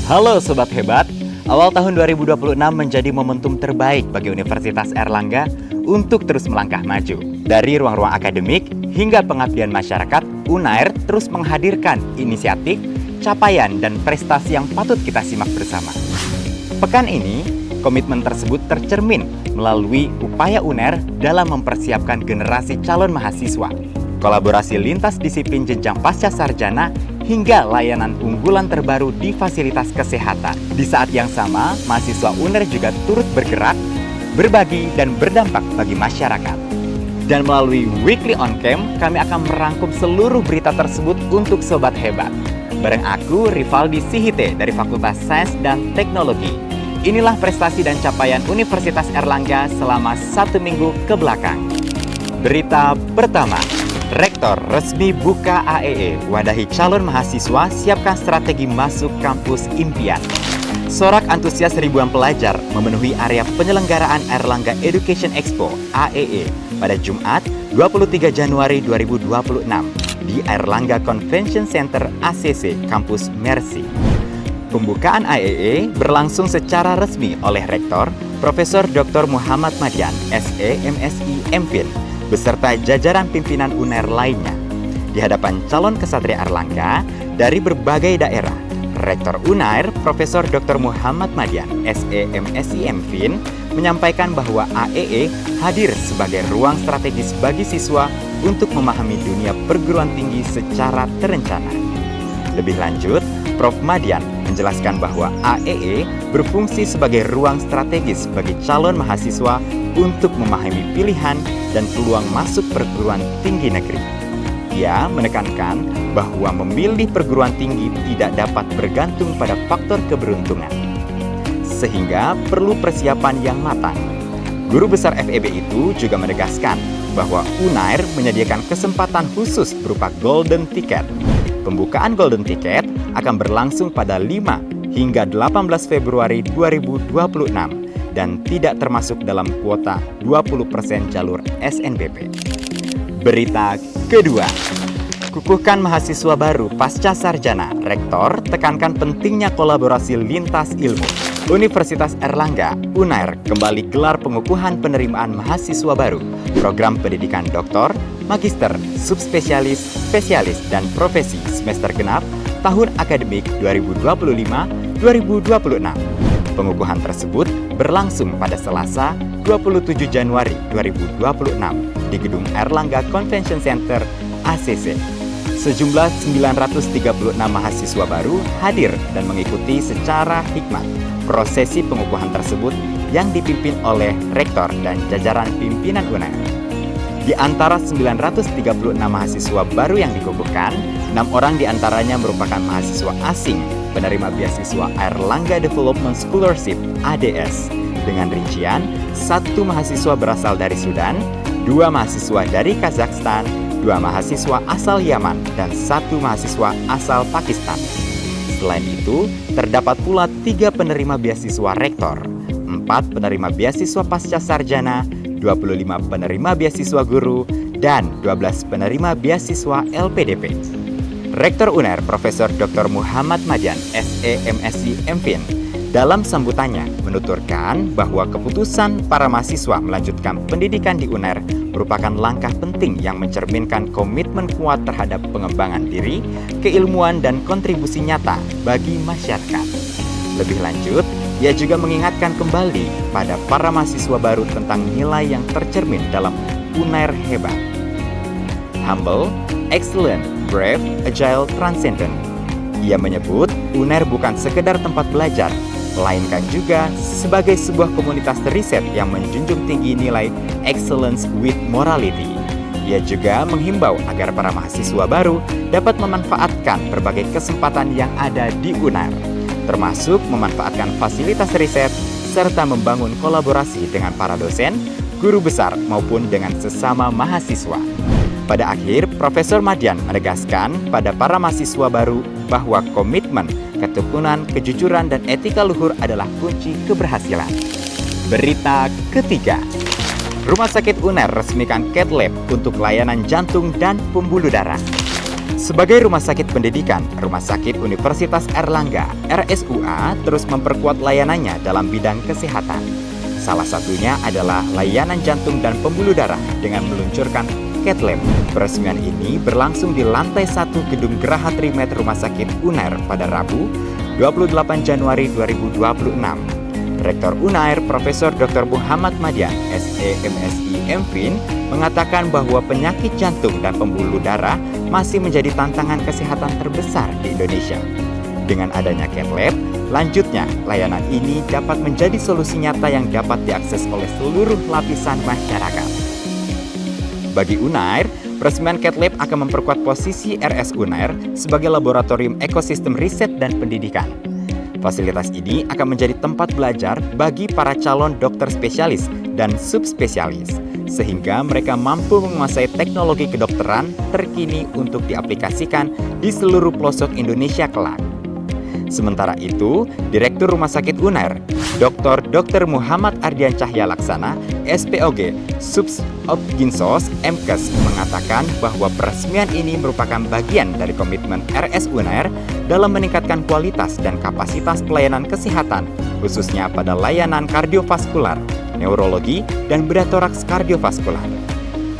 Halo Sobat Hebat, awal tahun 2026 menjadi momentum terbaik bagi Universitas Airlangga untuk terus melangkah maju. Dari ruang-ruang akademik hingga pengabdian masyarakat, UNAIR terus menghadirkan inisiatif, capaian, dan prestasi yang patut kita simak bersama. Pekan ini, komitmen tersebut tercermin melalui upaya UNAIR dalam mempersiapkan generasi calon mahasiswa, kolaborasi lintas disiplin jenjang pasca sarjana, hingga layanan unggulan terbaru di fasilitas kesehatan. Di saat yang sama, mahasiswa UNAIR juga turut bergerak, berbagi, dan berdampak bagi masyarakat. Dan melalui Weekly On Cam, kami akan merangkum seluruh berita tersebut untuk Sobat Hebat. Bareng aku, Rivaldi Sihite dari Fakultas Sains dan Teknologi. Inilah prestasi dan capaian Universitas Airlangga selama 1 minggu ke belakang. Berita pertama. Rektor resmi buka AEE, wadahi calon mahasiswa, siapkan strategi masuk kampus impian. Sorak antusias ribuan pelajar memenuhi area penyelenggaraan Airlangga Education Expo AEE pada Jumat 23 Januari 2026 di Airlangga Convention Center ACC Kampus Mercy. Pembukaan AEE berlangsung secara resmi oleh Rektor Profesor Dr. Muhammad Madian, SE, MSI, MPhil, beserta jajaran pimpinan UNAIR lainnya. Di hadapan calon kesatria Airlangga dari berbagai daerah, Rektor UNAIR, Profesor Dr. Muhammad Madian, SE, MSI, MPhil, menyampaikan bahwa AEE hadir sebagai ruang strategis bagi siswa untuk memahami dunia perguruan tinggi secara terencana. Lebih lanjut, Prof. Madian menjelaskan bahwa AEE berfungsi sebagai ruang strategis bagi calon mahasiswa untuk memahami pilihan dan peluang masuk perguruan tinggi negeri. Ia menekankan bahwa memilih perguruan tinggi tidak dapat bergantung pada faktor keberuntungan, sehingga perlu persiapan yang matang. Guru besar FEB itu juga menegaskan bahwa UNAIR menyediakan kesempatan khusus berupa Golden Ticket. Pembukaan Golden Ticket akan berlangsung pada 5 hingga 18 Februari 2026 dan tidak termasuk dalam kuota 20% jalur SNBP. Berita kedua. Kukuhkan mahasiswa baru pasca sarjana. Rektor tekankan pentingnya kolaborasi lintas ilmu. Universitas Airlangga, UNAIR, kembali gelar pengukuhan penerimaan mahasiswa baru. Program pendidikan doktor, magister, subspesialis, spesialis, dan profesi semester genap tahun akademik 2025-2026. Pengukuhan tersebut berlangsung pada Selasa 27 Januari 2026 di Gedung Airlangga Convention Center ACC. Sejumlah 936 mahasiswa baru hadir dan mengikuti secara hikmat prosesi pengukuhan tersebut yang dipimpin oleh Rektor dan jajaran pimpinan UNAIR. Di antara 936 mahasiswa baru yang dikukuhkan, 6 orang diantaranya merupakan mahasiswa asing penerima beasiswa Airlangga Development Scholarship ADS, dengan rincian 1 mahasiswa berasal dari Sudan, 2 mahasiswa dari Kazakhstan, 2 mahasiswa asal Yaman, dan 1 mahasiswa asal Pakistan. Selain itu, terdapat pula 3 penerima beasiswa rektor, 4 penerima beasiswa pasca sarjana, 25 penerima beasiswa guru, dan 12 penerima beasiswa LPDP. Rektor UNAIR Profesor Dr. Muhammad Madian, SE, MSI, MPhil, dalam sambutannya menuturkan bahwa keputusan para mahasiswa melanjutkan pendidikan di UNAIR merupakan langkah penting yang mencerminkan komitmen kuat terhadap pengembangan diri, keilmuan, dan kontribusi nyata bagi masyarakat. Lebih lanjut, ia juga mengingatkan kembali pada para mahasiswa baru tentang nilai yang tercermin dalam UNAIR hebat. Humble, excellent, brave, agile, transcendent. Ia menyebut UNAIR bukan sekedar tempat belajar, melainkan juga sebagai sebuah komunitas riset yang menjunjung tinggi nilai excellence with morality. Ia juga menghimbau agar para mahasiswa baru dapat memanfaatkan berbagai kesempatan yang ada di UNAIR, termasuk memanfaatkan fasilitas riset serta membangun kolaborasi dengan para dosen, guru besar maupun dengan sesama mahasiswa. Pada akhir, Profesor Madian menegaskan pada para mahasiswa baru bahwa komitmen, ketekunan, kejujuran, dan etika luhur adalah kunci keberhasilan. Berita ketiga. Rumah Sakit UNAIR resmikan cath lab untuk layanan jantung dan pembuluh darah. Sebagai rumah sakit pendidikan, Rumah Sakit Universitas Airlangga (RSUA) terus memperkuat layanannya dalam bidang kesehatan. Salah satunya adalah layanan jantung dan pembuluh darah dengan meluncurkan Cath Lab. Peresmian ini berlangsung di lantai 1 gedung Geraha Trimed Rumah Sakit Unair pada Rabu, 28 Januari 2026. Rektor Unair, Profesor Dr. Muhammad Madian, SEMSI MFin, mengatakan bahwa penyakit jantung dan pembuluh darah masih menjadi tantangan kesehatan terbesar di Indonesia. Dengan adanya Cath Lab, lanjutnya layanan ini dapat menjadi solusi nyata yang dapat diakses oleh seluruh lapisan masyarakat. Bagi Unair, peresmian Cath Lab akan memperkuat posisi RS Unair sebagai laboratorium ekosistem riset dan pendidikan. Fasilitas ini akan menjadi tempat belajar bagi para calon dokter spesialis dan subspesialis, sehingga mereka mampu menguasai teknologi kedokteran terkini untuk diaplikasikan di seluruh pelosok Indonesia kelak. Sementara itu, Direktur Rumah Sakit Unair, Dr. Muhammad Ardian Cahya Laksana, SPOG, Subs.Ginsos, MKes, mengatakan bahwa peresmian ini merupakan bagian dari komitmen RS Unair dalam meningkatkan kualitas dan kapasitas pelayanan kesehatan, khususnya pada layanan kardiovaskular, neurologi, dan bedah toraks kardiovaskular.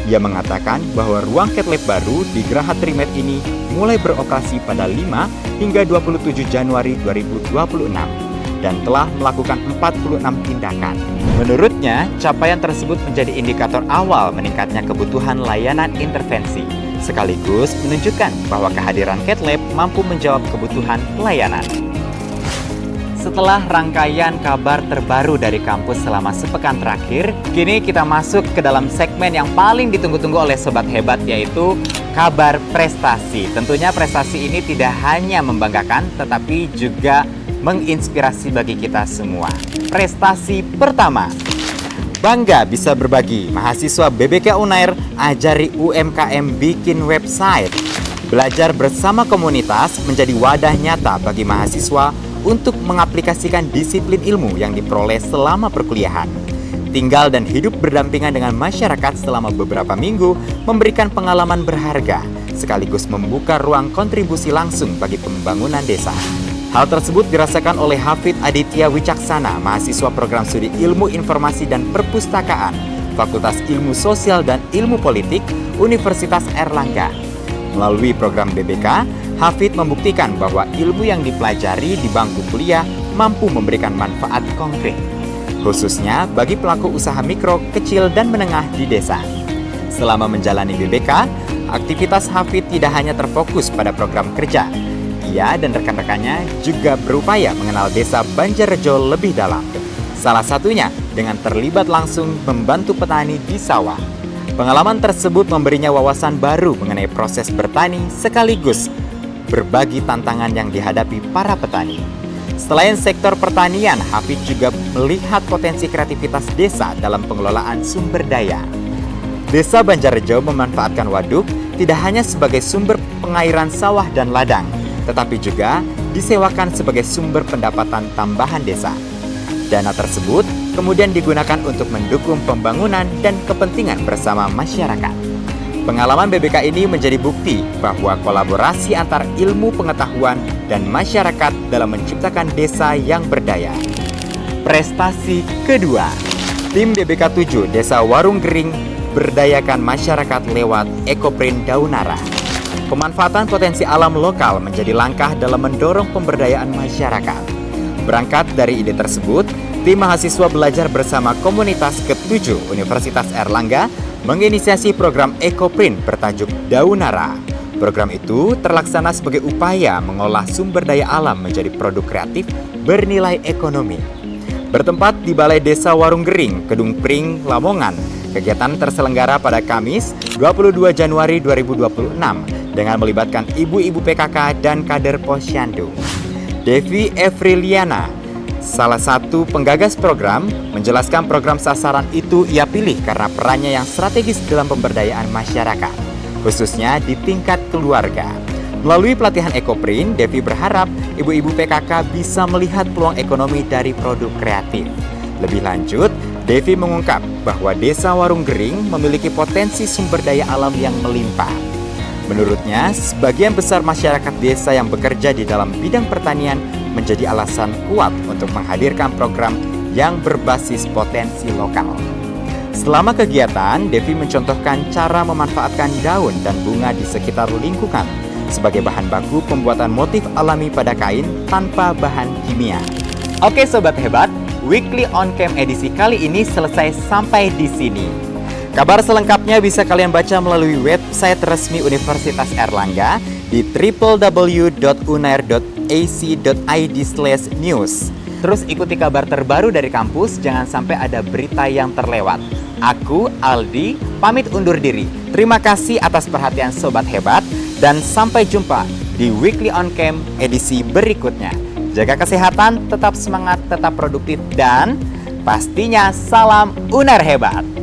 Ia mengatakan bahwa ruang Cath Lab baru di Geraha Trimed ini mulai beroperasi pada 5 hingga 27 Januari 2026 dan telah melakukan 46 tindakan. Menurutnya, capaian tersebut menjadi indikator awal meningkatnya kebutuhan layanan intervensi, sekaligus menunjukkan bahwa kehadiran Cath Lab mampu menjawab kebutuhan pelayanan. Setelah rangkaian kabar terbaru dari kampus selama sepekan terakhir, kini kita masuk ke dalam segmen yang paling ditunggu-tunggu oleh Sobat Hebat, yaitu kabar prestasi. Tentunya prestasi ini tidak hanya membanggakan, tetapi juga menginspirasi bagi kita semua. Prestasi pertama, bangga bisa berbagi. Mahasiswa BBK Unair ajari UMKM bikin website. Belajar bersama komunitas menjadi wadah nyata bagi mahasiswa untuk mengaplikasikan disiplin ilmu yang diperoleh selama perkuliahan. Tinggal dan hidup berdampingan dengan masyarakat selama beberapa minggu memberikan pengalaman berharga, sekaligus membuka ruang kontribusi langsung bagi pembangunan desa. Hal tersebut dirasakan oleh Hafid Aditya Wicaksana, mahasiswa program studi Ilmu Informasi dan Perpustakaan, Fakultas Ilmu Sosial dan Ilmu Politik, Universitas Airlangga. Melalui program BBK, Hafid membuktikan bahwa ilmu yang dipelajari di bangku kuliah mampu memberikan manfaat konkret, khususnya bagi pelaku usaha mikro, kecil, dan menengah di desa. Selama menjalani BBK, aktivitas Hafid tidak hanya terfokus pada program kerja. Ia dan rekan-rekannya juga berupaya mengenal desa Banjarrejo lebih dalam. Salah satunya dengan terlibat langsung membantu petani di sawah. Pengalaman tersebut memberinya wawasan baru mengenai proses bertani sekaligus berbagi tantangan yang dihadapi para petani. Selain sektor pertanian, Hafid juga melihat potensi kreativitas desa dalam pengelolaan sumber daya. Desa Banjarrejo memanfaatkan waduk tidak hanya sebagai sumber pengairan sawah dan ladang, tetapi juga disewakan sebagai sumber pendapatan tambahan desa. Dana tersebut kemudian digunakan untuk mendukung pembangunan dan kepentingan bersama masyarakat. Pengalaman BBK ini menjadi bukti bahwa kolaborasi antar ilmu pengetahuan dan masyarakat dalam menciptakan desa yang berdaya. Prestasi kedua, tim BBK 7 Desa Warung Gering berdayakan masyarakat lewat Ekoprint Daunara. Pemanfaatan potensi alam lokal menjadi langkah dalam mendorong pemberdayaan masyarakat. Berangkat dari ide tersebut, tim mahasiswa belajar bersama komunitas ke-7 Universitas Airlangga menginisiasi program Ekoprint bertajuk Daunara. Program itu terlaksana sebagai upaya mengolah sumber daya alam menjadi produk kreatif bernilai ekonomi. Bertempat di Balai Desa Warung Gering, Kedung Pring, Lamongan, kegiatan terselenggara pada Kamis 22 Januari 2026 dengan melibatkan ibu-ibu PKK dan kader Posyandu. Devi Evriliana, salah satu penggagas program, menjelaskan program sasaran itu ia pilih karena perannya yang strategis dalam pemberdayaan masyarakat, khususnya di tingkat keluarga. Melalui pelatihan Ekoprint, Devi berharap ibu-ibu PKK bisa melihat peluang ekonomi dari produk kreatif. Lebih lanjut, Devi mengungkap bahwa Desa Warung Gering memiliki potensi sumber daya alam yang melimpah. Menurutnya, sebagian besar masyarakat desa yang bekerja di dalam bidang pertanian menjadi alasan kuat untuk menghadirkan program yang berbasis potensi lokal. Selama kegiatan, Devi mencontohkan cara memanfaatkan daun dan bunga di sekitar lingkungan sebagai bahan baku pembuatan motif alami pada kain tanpa bahan kimia. Oke Sobat Hebat, Weekly On Cam edisi kali ini selesai sampai di sini. Kabar selengkapnya bisa kalian baca melalui website resmi Universitas Airlangga di www.unair.ac.id/news. Terus ikuti kabar terbaru dari kampus, jangan sampai ada berita yang terlewat. Aku, Aldi, pamit undur diri. Terima kasih atas perhatian Sobat Hebat dan sampai jumpa di Weekly On Cam edisi berikutnya. Jaga kesehatan, tetap semangat, tetap produktif, dan pastinya salam Unair Hebat.